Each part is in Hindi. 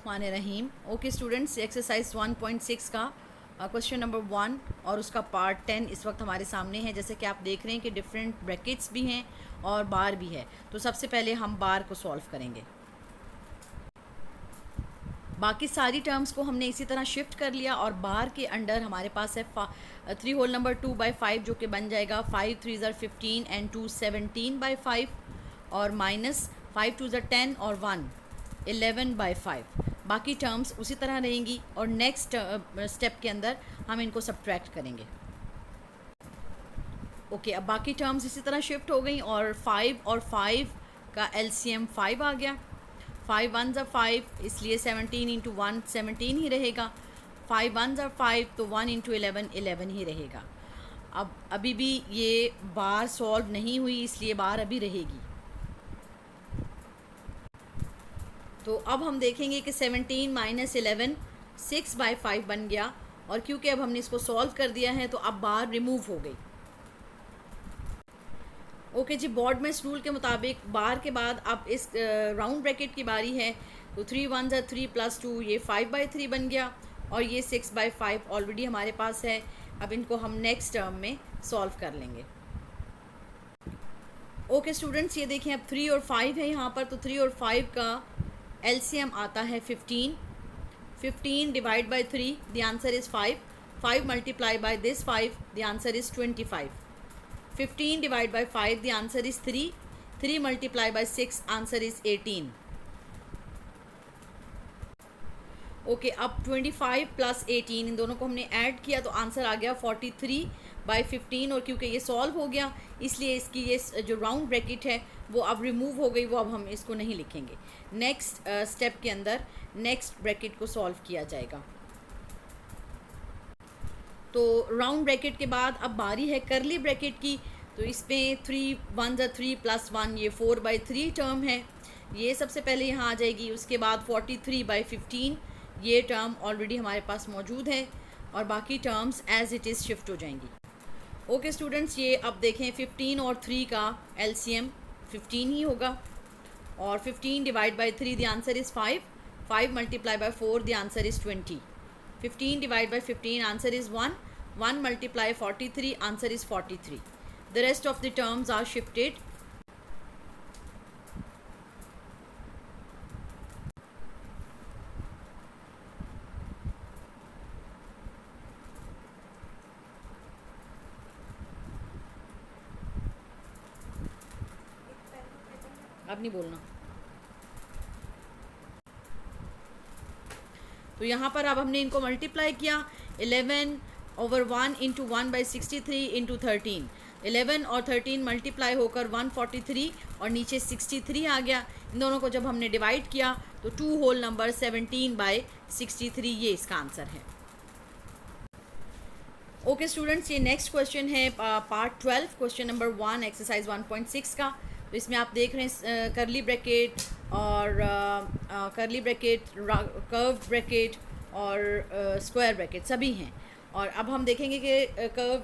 बिस्मिल्लाहिर्रहमानिर्रहीम। ओके स्टूडेंट्स, एक्सरसाइज 1.6 का क्वेश्चन नंबर 1 और उसका पार्ट 10 इस वक्त हमारे सामने है। जैसे कि आप देख रहे हैं कि डिफरेंट ब्रैकेट्स भी हैं और बार भी है। तो सबसे पहले हम बार को सॉल्व करेंगे। बाकी सारी टर्म्स को हमने इसी तरह शिफ्ट कर लिया और बार के अंडर हमारे पास है 3 होल नंबर 2/5 जो कि बन जाएगा 5 3 ज़र 15 एंड 2 17/5 और माइनस 5 2 ज़र 10 और 1 11/5। बाकी टर्म्स उसी तरह रहेंगी और नेक्स्ट स्टेप के अंदर हम इनको सब्ट्रैक्ट करेंगे। ओके, अब बाकी टर्म्स इसी तरह शिफ्ट हो गई और 5 और 5 का एलसीएम 5 आ गया। 5 1 ज़ा 5, इसलिए 17 इंटू 1 17 ही रहेगा। 5 1 ज़ा 5 तो 1 इंटू 11 11 ही रहेगा। अब अभी भी ये बार सॉल्व नहीं हुई, इसलिए बार अभी रहेगी। तो अब हम देखेंगे कि 17 माइनस 11 6/5 बन गया और क्योंकि अब हमने इसको सॉल्व कर दिया है तो अब बार रिमूव हो गई। ओके जी, बॉर्डमैस रूल के मुताबिक बार के बाद अब इस राउंड ब्रैकेट की बारी है। तो 3 1 ज़ा 3 प्लस 2 ये 5/3 बन गया और ये 6/5 ऑलरेडी हमारे पास है। अब इनको हम नेक्स्ट टर्म में सॉल्व कर लेंगे। ओके स्टूडेंट्स, ये देखें अब 3 और 5 है यहाँ पर। तो 3 और 5 का एलसीएम आता है 15। 15 divide by 3, the answer is 5। 5 multiply by this 5, the answer is 25। 15 divide by 5, the answer is 3। 3 multiply by 6, answer is 18। Okay, अब 25 प्लस 18 इन दोनों को हमने ऐड किया तो आंसर आ गया 43/15 और क्योंकि ये सॉल्व हो गया इसलिए इसकी ये जो राउंड ब्रैकेट है वो अब रिमूव हो गई, वो अब हम इसको नहीं लिखेंगे। नेक्स्ट स्टेप के अंदर नेक्स्ट ब्रैकेट को सॉल्व किया जाएगा। तो राउंड ब्रैकेट के बाद अब बारी है करली ब्रैकेट की। तो इसमें 3 1 ज़ा 3 प्लस 1 ये 4/3 टर्म है, ये सबसे पहले यहाँ आ जाएगी। उसके बाद 43/15 ये टर्म ऑलरेडी हमारे पास मौजूद है और बाकी terms as it is shift हो जाएंगी। ओके स्टूडेंट्स, ये अब देखें 15 और 3 का एलसीएम 15 ही होगा और 15 divide by 3, the answer is 5। 5 multiply by 4, the answer is 20। 15 divide by 15, answer is 1। 1 multiply 43, answer is 43। The rest of the terms are shifted. अब नहीं बोलना। तो यहाँ पर अब हमने इनको मल्टीप्लाई किया। 11/1 इंटू 1/63 इंटू 13। 11 और 13 मल्टीप्लाई होकर 143 और नीचे 63 आ गया। इन दोनों को जब हमने डिवाइड किया तो 2 होल नंबर 17/63 ये इसका आंसर है। ओके स्टूडेंट्स, ये नेक्स्ट क्वेश्चन है पार्ट 12 क्वेश्चन नंबर 1 एक्सरसाइज 1.6 का। तो इसमें आप देख रहे हैं करली ब्रैकेट और करली ब्रैकेट, कर्व ब्रैकेट और स्क्वायर ब्रैकेट सभी हैं। और अब हम देखेंगे कि कर्व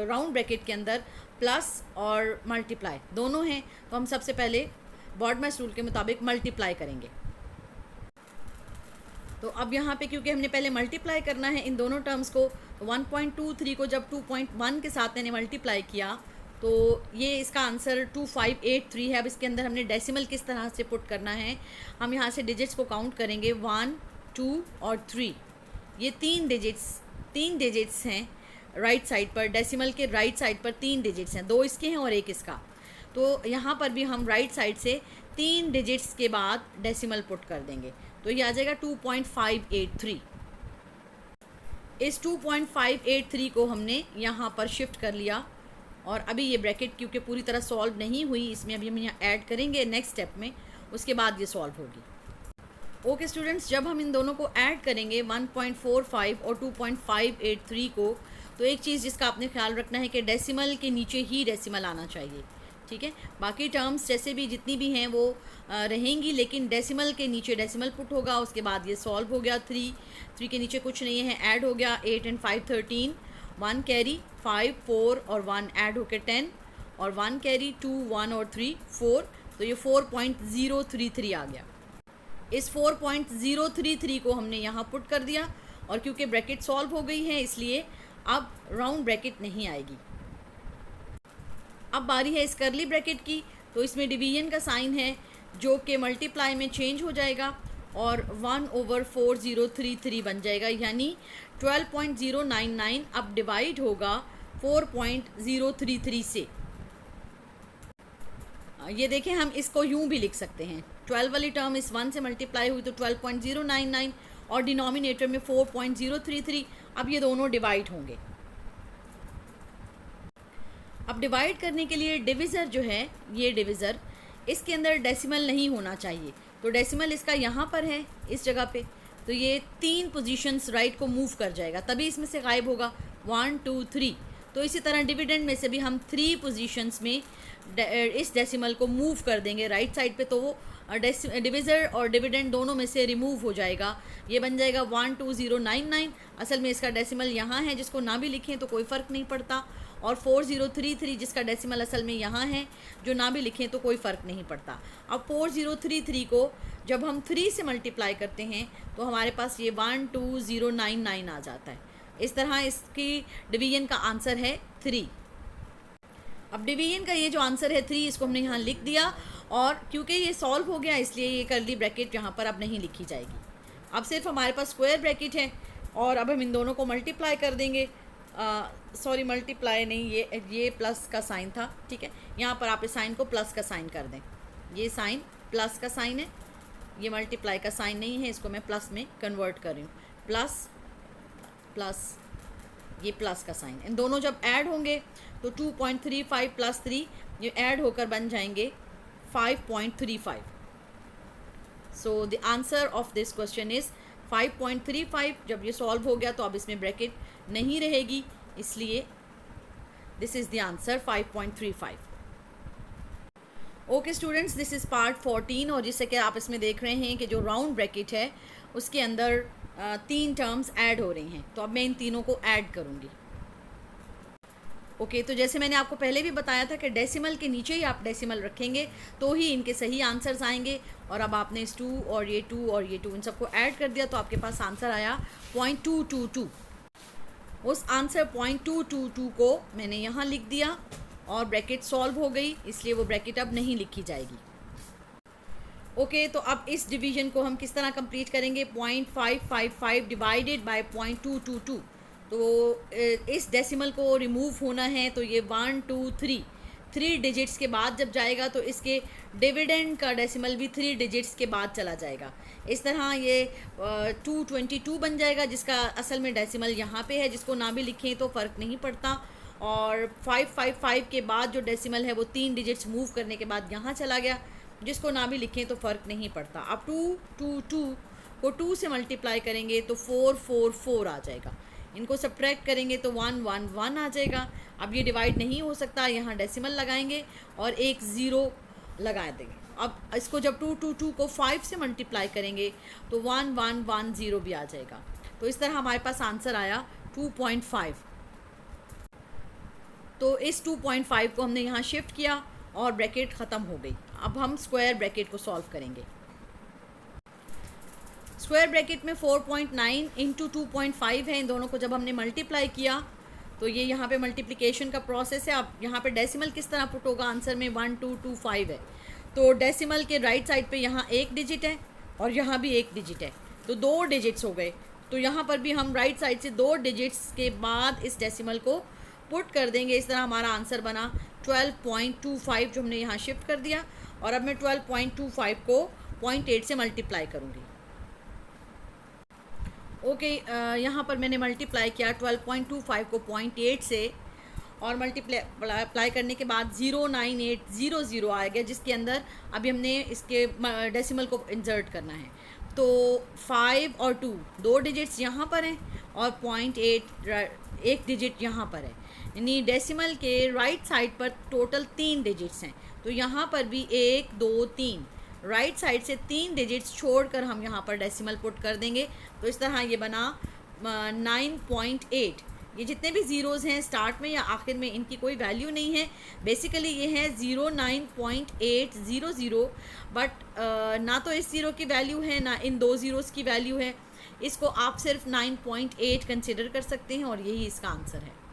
राउंड ब्रैकेट के अंदर प्लस और मल्टीप्लाई दोनों हैं। तो हम सबसे पहले बॉर्डमैस रूल के मुताबिक मल्टीप्लाई करेंगे। तो अब यहाँ पे क्योंकि हमने पहले मल्टीप्लाई करना है इन दोनों टर्म्स को, 1.23 को जब 2.1 के साथ मैंने मल्टीप्लाई किया तो ये इसका आंसर 2583 है। अब इसके अंदर हमने डेसिमल किस तरह से पुट करना है, हम यहाँ से डिजिट्स को काउंट करेंगे 1 2 और 3। ये तीन डिजिट्स हैं राइट साइड पर, डेसिमल के राइट साइड पर 3 डिजिट्स हैं, 2 इसके हैं और 1 इसका। तो यहाँ पर भी हम राइट साइड से 3 डिजिट्स के बाद डेसिमल पुट कर देंगे तो ये आ जाएगा 2.583। इस 2.583 को हमने यहाँ पर शिफ्ट कर लिया और अभी ये ब्रैकेट क्योंकि पूरी तरह सॉल्व नहीं हुई, इसमें अभी हम यहाँ ऐड करेंगे नेक्स्ट स्टेप में, उसके बाद ये सॉल्व होगी। ओके स्टूडेंट्स, जब हम इन दोनों को ऐड करेंगे 1.45 और 2.583 को, तो एक चीज़ जिसका आपने ख्याल रखना है कि डेसिमल के नीचे ही डेसिमल आना चाहिए, ठीक है। बाकी टर्म्स जैसे भी जितनी भी हैं वो रहेंगी, लेकिन डेसिमल के नीचे डेसिमल पुट होगा। उसके बाद ये सॉल्व हो गया। 3 के नीचे कुछ नहीं है, ऐड हो गया 8 एंड 5 13, 1 कैरी 5 4 और 1 ऐड होकर 10 और 1 कैरी 2 1 और 3 4, तो ये 4.033 आ गया। इस 4.033 को हमने यहाँ पुट कर दिया, और क्योंकि ब्रैकेट सॉल्व हो गई है इसलिए अब राउंड ब्रैकेट नहीं आएगी। अब बारी है इस करली ब्रैकेट की, तो इसमें डिवीजन का साइन है जो कि मल्टीप्लाई में चेंज हो जाएगा और 1/4033 बन जाएगा, यानी 12.099 अब डिवाइड होगा 4.033 से। ये देखें, हम इसको यूं भी लिख सकते हैं, 12 वाली टर्म इस 1 से मल्टीप्लाई हुई तो 12.099 और डिनोमिनेटर में 4.033। अब ये दोनों डिवाइड होंगे। अब डिवाइड करने के लिए डिविज़र जो है, ये डिविज़र, इसके अंदर डेसिमल नहीं होना चाहिए, तो डेसिमल इसका यहाँ पर है इस जगह पे, तो ये 3 पोजीशंस राइट को मूव कर जाएगा, तभी इसमें से गायब होगा 1 2 3। तो इसी तरह डिविडेंड में से भी हम 3 पोजीशंस में इस डेसिमल को मूव कर देंगे राइट साइड पे, तो वो डिविज़र और डिविडेंड दोनों में से रिमूव हो जाएगा। ये बन जाएगा 12099। असल में इसका डेसिमल यहाँ है, जिसको ना भी लिखें तो कोई फ़र्क नहीं पड़ता, और 4033 जिसका डेसिमल असल में यहाँ है, जो ना भी लिखें तो कोई फ़र्क नहीं पड़ता। अब 4033 को जब हम 3 से मल्टीप्लाई करते हैं तो हमारे पास ये 12099 आ जाता है। इस तरह इसकी डिवीजन का आंसर है 3। अब डिवीजन का ये जो आंसर है 3, इसको हमने यहाँ लिख दिया, और क्योंकि ये सॉल्व हो गया इसलिए ये करली ब्रैकेट यहाँ पर अब नहीं लिखी जाएगी। अब सिर्फ हमारे पास स्क्वायर ब्रैकेट है, और अब हम इन दोनों को मल्टीप्लाई कर देंगे। सॉरी, मल्टीप्लाई नहीं, ये प्लस का साइन था, ठीक है, यहाँ पर आप इस साइन को प्लस का साइन कर दें। ये साइन प्लस का साइन है, ये मल्टीप्लाई का साइन नहीं है, इसको मैं प्लस में कन्वर्ट कर रही हूँ। प्लस प्लस, ये प्लस का साइन, इन दोनों जब ऐड होंगे तो 2.35 प्लस 3 ये ऐड होकर बन जाएंगे 5.35। So the answer of this question is 5.35। जब ये सॉल्व हो गया तो अब इसमें ब्रैकेट नहीं रहेगी, इसलिए this is the answer 5.35। Okay students, this is part 14, और जिससे कि आप इसमें देख रहे हैं कि जो राउंड ब्रैकेट है उसके अंदर 3 टर्म्स ऐड हो रही हैं, तो अब मैं इन तीनों को ऐड करूँगी। ओके, तो जैसे मैंने आपको पहले भी बताया था कि डेसिमल के नीचे ही आप डेसिमल रखेंगे तो ही इनके सही आंसर्स आएंगे, और अब आपने इस 2 और ये 2 और ये 2 इन सबको ऐड कर दिया तो आपके पास आंसर आया 0.222। उस आंसर 0.222 को मैंने यहाँ लिख दिया, और ब्रैकेट सॉल्व हो गई, इसलिए वो ब्रैकेट अब नहीं लिखी जाएगी। ओके, तो अब इस डिवीजन को हम किस तरह कंप्लीट करेंगे, 0.555 डिवाइडेड बाय 0.222। तो इस डेसिमल को रिमूव होना है, तो ये 1 2 3 डिजिट्स के बाद जब जाएगा तो इसके डिविडेंड का डेसिमल भी 3 डिजिट्स के बाद चला जाएगा। इस तरह ये 222 बन जाएगा, जिसका असल में डेसिमल यहाँ पे है, जिसको ना भी लिखें तो फ़र्क नहीं पड़ता। और 555 के बाद जो डेसिमल है वो 3 डिजिट्स मूव करने के बाद यहाँ चला गया, जिसको ना भी लिखें तो फ़र्क नहीं पड़ता। अब 222 को 2 से मल्टीप्लाई करेंगे तो 444 आ जाएगा, इनको सब्ट्रैक्ट करेंगे तो 111 आ जाएगा। अब ये डिवाइड नहीं हो सकता, यहाँ डेसिमल लगाएंगे और एक ज़ीरो लगा देंगे। अब इसको जब 222 को 5 से मल्टीप्लाई करेंगे तो 1110 भी आ जाएगा। तो इस तरह हमारे पास आंसर आया 2.5। तो इस 2.5 को हमने यहाँ शिफ्ट किया और ब्रैकेट ख़त्म हो गई। अब हम स्क्वायर ब्रैकेट को सॉल्व करेंगे। स्क्वायर ब्रैकेट में 4.9 इंटू 2.5 है, इन दोनों को जब हमने मल्टीप्लाई किया तो ये यहाँ पे मल्टीप्लिकेशन का प्रोसेस है। अब यहाँ पे डेसिमल किस तरह पुट होगा, आंसर में 1225 है, तो डेसिमल के राइट साइड पे यहाँ एक डिजिट है और यहाँ भी एक डिजिट है, तो 2 डिजिट्स हो गए। तो यहाँ पर भी हम राइट साइड से 2 डिजिट्स के बाद इस डेसिमल को पुट कर देंगे। इस तरह हमारा आंसर बना 12.25, जो हमने यहाँ शिफ्ट कर दिया। और अब मैं 12.25 को 0.8 से मल्टीप्लाई करूँगी। ओके, यहाँ पर मैंने मल्टीप्लाई किया 12.25 को 0.8 से, और मल्टीप्लाई करने के बाद 09800 आ गया, जिसके अंदर अभी हमने इसके डेसिमल को इंसर्ट करना है। तो 5 और 2 डिजिट्स यहाँ पर हैं और 0.8 एक डिजिट यहाँ पर है, यानी डेसिमल के राइट साइड पर टोटल 3 डिजिट्स हैं। तो यहाँ पर भी 1 2 3 राइट साइड से 3 डिजिट्स छोड़कर हम यहाँ पर डेसिमल पुट कर देंगे। तो इस तरह ये बना 9.8, ये जितने भी ज़ीरोज़ हैं स्टार्ट में या आखिर में, इनकी कोई वैल्यू नहीं है। बेसिकली ये है 09.800, बट ना तो इस ज़ीरो की वैल्यू है ना इन दो ज़ीरोज़ की वैल्यू है। इसको आप सिर्फ 9.8 कंसिडर कर सकते हैं और यही इसका आंसर है।